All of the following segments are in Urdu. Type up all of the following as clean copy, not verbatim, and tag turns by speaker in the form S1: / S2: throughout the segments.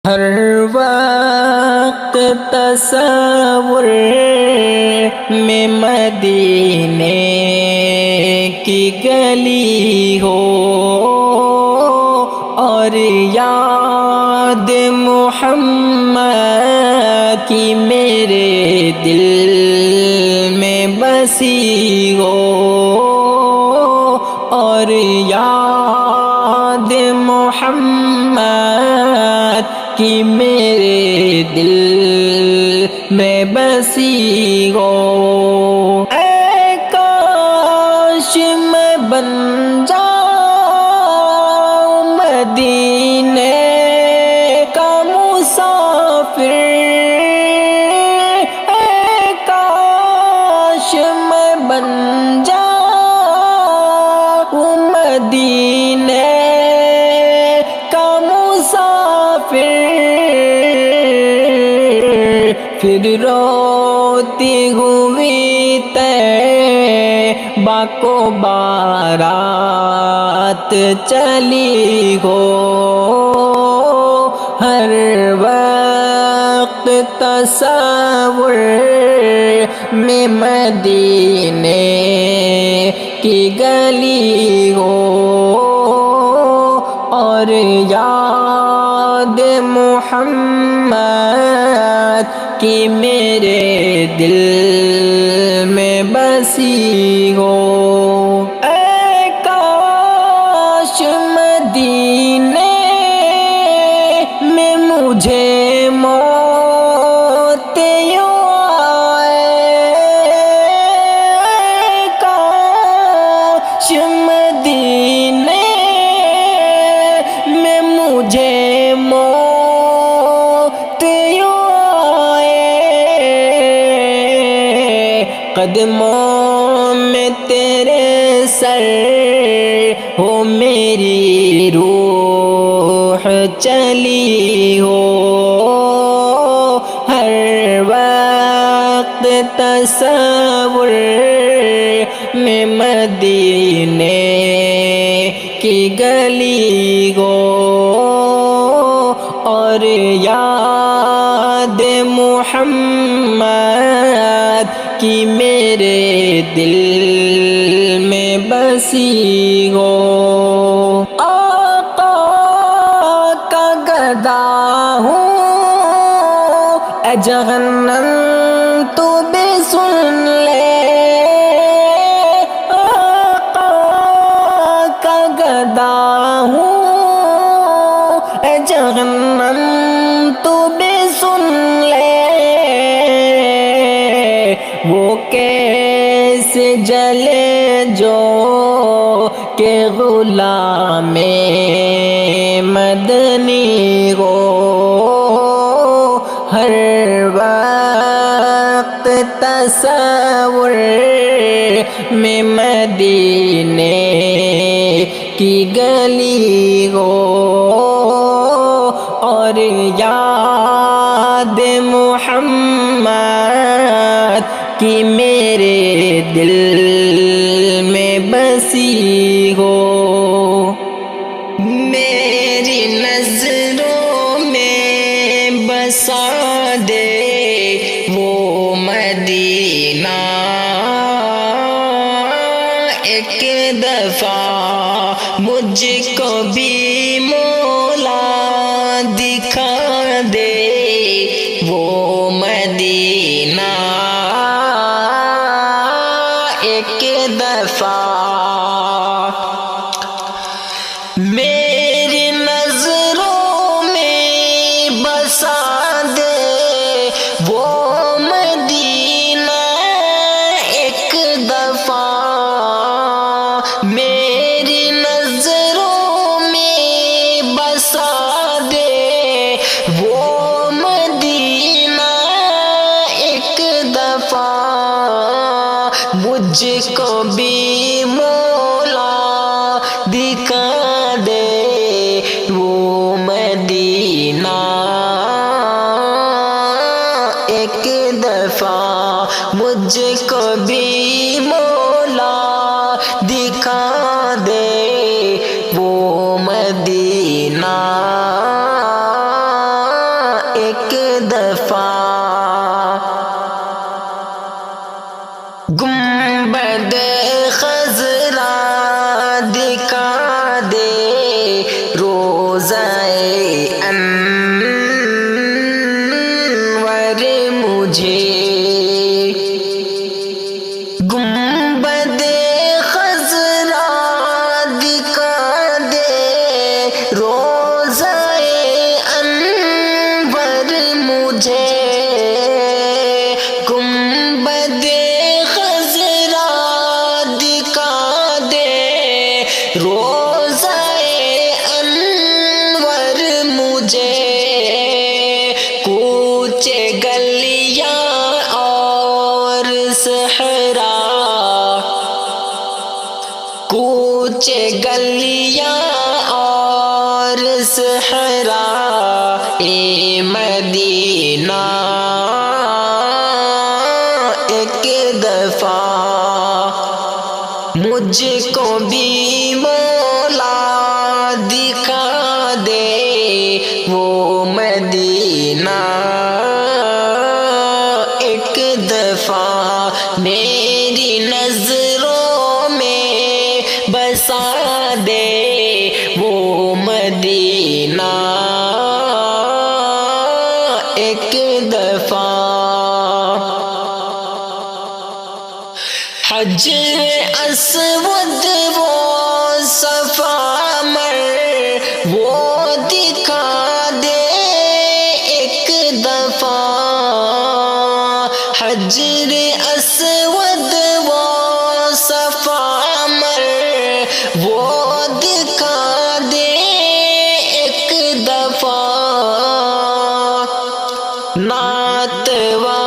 S1: ہر وقت تصور میں مدینے کی گلی ہو اور یاد محمد کی میرے دل میں بسی ہو اور یاد محمد کی میرے دل میں بسی ہو۔ اے کاش میں بن جاؤں مدینے کا مسافر، اے کاش میں بن جاؤں مدینے کا مسافر، پھر روتی ہوئی طیبہ کو بارات چلی ہو۔ ہر وقت تصور میں مدینے کی گلی ہو اور یاد محمد کی میرے دل میں بسی ہو۔ اے کاش مدینے میں مجھے موت یوں آئے، اے کاش مدینے میں مجھے موت یوں آئے، قدموں میں تیرے سر ہو میری روح چلی ہو۔ ہر وقت تصور میں مدینے کی گلی ہو اور یاد محمد کی میرے دل میں بسی ہو۔ آقا کا گدا ہوں اے جہنم تو بھی سن لے، آقا کا گدا ہوں اے جہنم تو بھی سن لے، وہ کیسے جلے جو کہ غلام مدنی ہو۔ ہر وقت تصور میں مدینے کی گلی ہو اور یاد محمد کی میرے دل میں بسی ہو۔ میری نظروں میں بسا دے وہ مدینہ، ایک دفعہ مجھ کو بھی مولا دکھا دے وہ مدینہ، ایک دفعہ میری نظروں میں بسا دے وہ مدینہ، ایک دفعہ میری نظروں میں بسا دے وہ مدینہ، ایک دفعہ مجھ کو بھی مولا دکھا دے وہ مدینہ، ایک دفعہ مجھ کو بھی مولا دکھا دے وہ مدینہ، ایک دفعہ گنبد خضرا دکھا دے روضہ انور مجھے گنبد خضرا دکھا دے روضہ انور مجھے گنبد خضرا دکھا دے روضہ انور مجھے کوچے گلیاں اور صحرا کوچے گلیاں اور صحرا اے مدینہ ایک دفعہ مجھ کو بھی مولا دکھا دے وہ مدینہ ایک دفعہ میری نظروں میں بسا دے وہ مدینہ ایک دفعہ حجر اسود وہ صفا مروہ وہ دکھا دے ایک دفعہ حجر اسود وہ صفا مروہ وہ دکھا دے ایک دفعہ ناتوا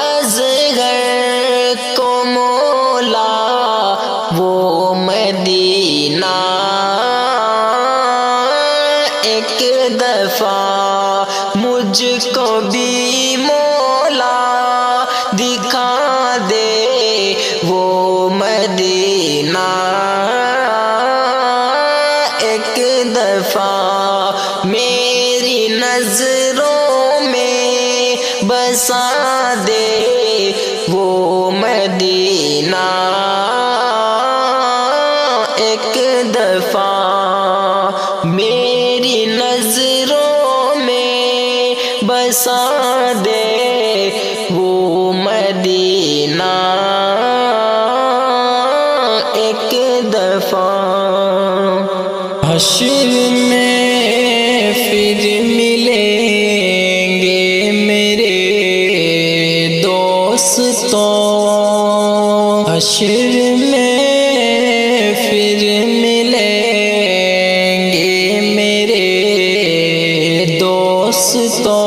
S1: اصغر کو مولا وہ مدینہ ایک دفعہ مجھ کو بھی مولا دکھا دے وہ مدینہ ایک دفعہ میری نظروں میں بسا دے وہ مدینہ ایک دفعہ میری نظروں میں بسا دے وہ مدینہ ایک دفعہ حشر میں پھر ملیں گے میرے دوستوں حشر میں پھر ملیں گے میرے دوستوں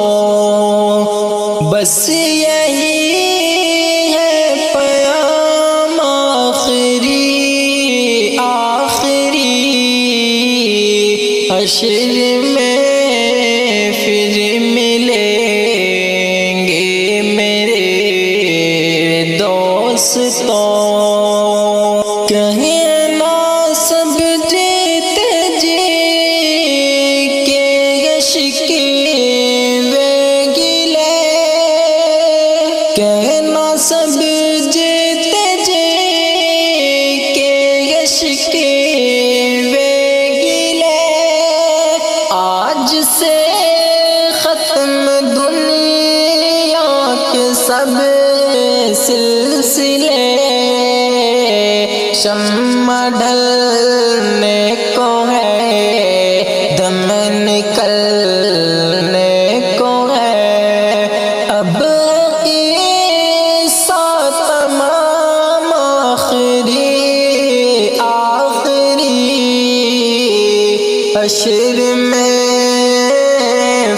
S1: بس یہی ہے پیام آخری حشر میں پھر ملیں گے میرے دوستوں کہنا سب جیتے جی کے یشکی ویگلے کہنا سب جیتے جی کے یشکی آج سے ختم دنیا کے سب سلسلے شمع ڈھلنے کو ہے دم نکلنے کو ہے اب قصہ تمام آخری حشر میں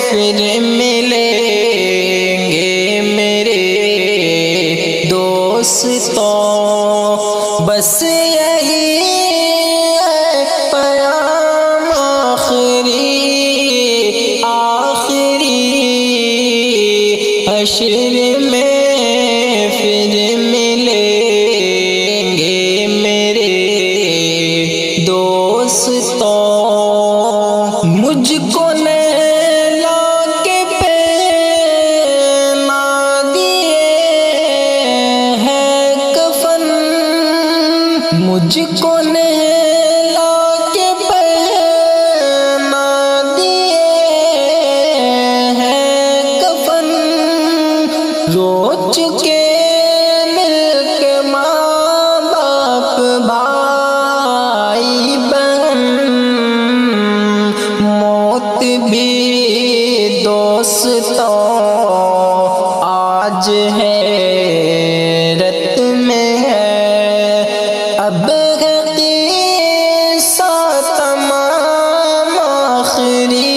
S1: پھر ملیں گے میرے دوستوں بس یہی ہے پیام آخری حشر میں پھر ملیں گے میرے دوستوں مجھ کو نیلا کے پہ دوستوں آج حیرت میں ہے، اب قصہ تمام آخری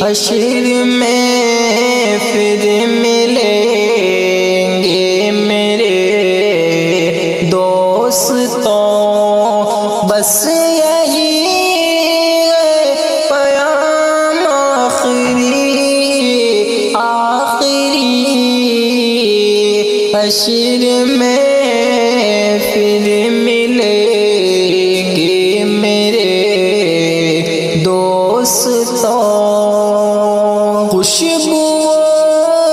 S1: حشر میں پھر ملیں گے میرے دوستوں، بس یہی ہے پیام آخری حشر میں پھر ملیں گے میرے دوستوں، خوشبو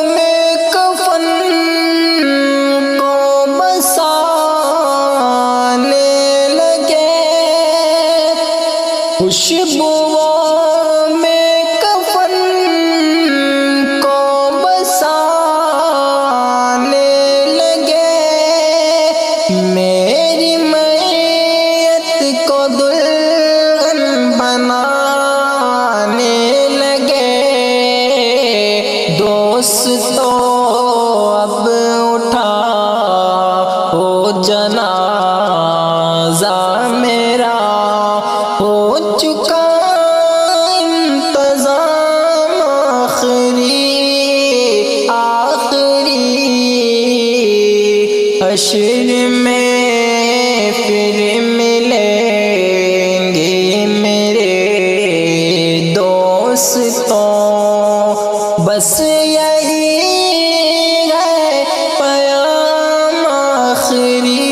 S1: میں کفن کو بسانے لگے، خوشبو میں کفن کو بسانے لگے، میری میت کو دلہن بنانے لگے، دوستو اب اٹھاؤ جنازہ میرا، ہو چکا انتظام آخری حشر میں پھر ملیں گے میرے دوستوں، بس یہی ہے پیام آخری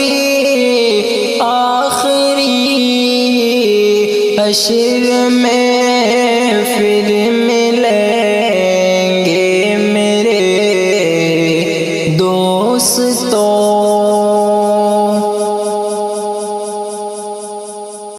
S1: حشر میں